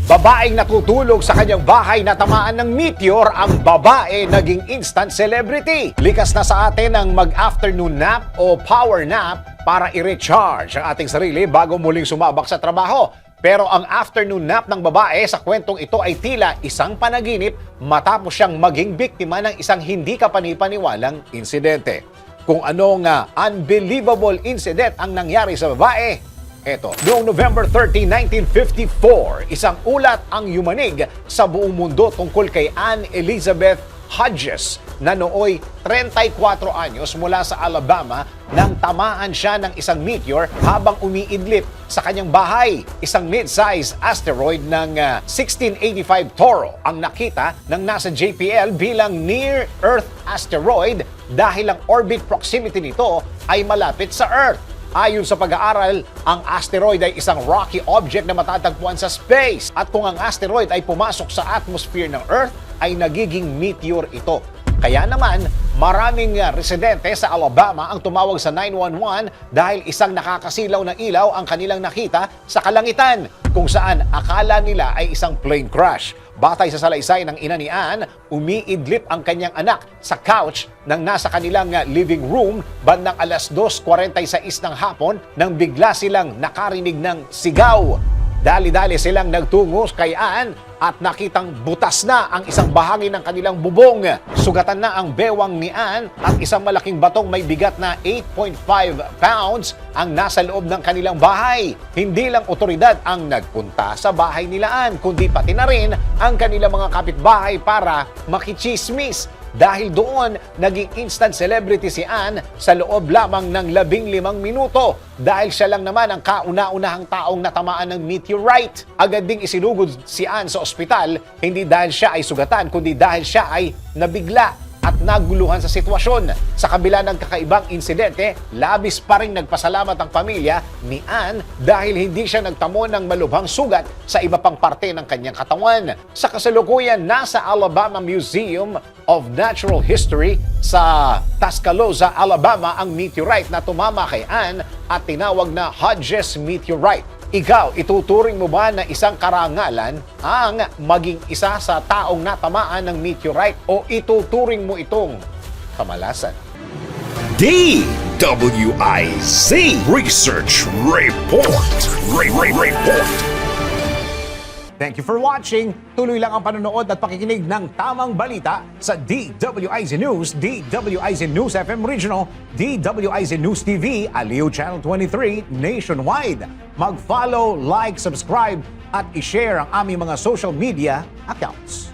Babaeng natutulog sa kanyang bahay na tamaan ng meteor, ang babae naging instant celebrity. Likas na sa atin ang mag-afternoon nap o power nap para i-recharge ang ating sarili bago muling sumabak sa trabaho. Pero ang afternoon nap ng babae sa kwentong ito ay tila isang panaginip matapos siyang maging biktima ng isang hindi kapanipaniwalang insidente. Kung anong unbelievable incident ang nangyari sa babae, eto. Noong November 13, 1954, isang ulat ang yumanig sa buong mundo tungkol kay Anne Elizabeth Hodges na nooy 34 anyos mula sa Alabama nang tamaan siya ng isang meteor habang umiidlip sa kanyang bahay. Isang mid-size asteroid ng 1685 Toro ang nakita ng NASA JPL bilang near-Earth asteroid dahil ang orbit proximity nito ay malapit sa Earth. Ayon sa pag-aaral, ang asteroid ay isang rocky object na matatagpuan sa space. At kung ang asteroid ay pumasok sa atmosphere ng Earth, ay nagiging meteor ito. Kaya naman, maraming residente sa Alabama ang tumawag sa 911 dahil isang nakakasilaw na ilaw ang kanilang nakita sa kalangitan, kung saan akala nila ay isang plane crash. Batay sa salaysay ng ina ni Anne, umiidlip ang kanyang anak sa couch nang nasa kanilang living room bandang alas 2:46 ng hapon nang bigla silang nakarinig ng sigaw. Dali-dali silang nagtungo kay Anne at nakitang butas na ang isang bahagi ng kanilang bubong. Sugatan na ang bewang ni Anne at isang malaking batong may bigat na 8.5 pounds ang nasa loob ng kanilang bahay. Hindi lang otoridad ang nagpunta sa bahay nila Anne, kundi pati na rin ang kanilang mga kapitbahay para makichismis. Dahil doon, naging instant celebrity si Anne sa loob lamang ng 15 minuto dahil siya lang naman ang kauna-unahang taong natamaan ng meteorite. Agad ding isinugod si Anne sa ospital, hindi dahil siya ay sugatan, kundi dahil siya ay nabigla at naguluhan sa sitwasyon. Sa kabila ng kakaibang insidente, labis pa rin nagpasalamat ang pamilya ni Anne dahil hindi siya nagtamo ng malubhang sugat sa iba pang parte ng kanyang katawan. Sa kasalukuyan, nasa Alabama Museum of Natural History sa Tuscaloosa, Alabama ang meteorite na tumama kay Anne at tinawag na Hodges Meteorite. Ikaw, ituturing mo ba na isang karangalan ang maging isa sa taong natamaan ng meteorite o ituturing mo itong kamalasan? DWIZ Research Report. Report. Thank you for watching. Tuloy lang ang panonood at pakikinig ng tamang balita sa DWIZ News, DWIZ News FM Regional, DWIZ News TV, Aliw Channel 23, nationwide. Mag-follow, like, subscribe at i-share ang aming mga social media accounts.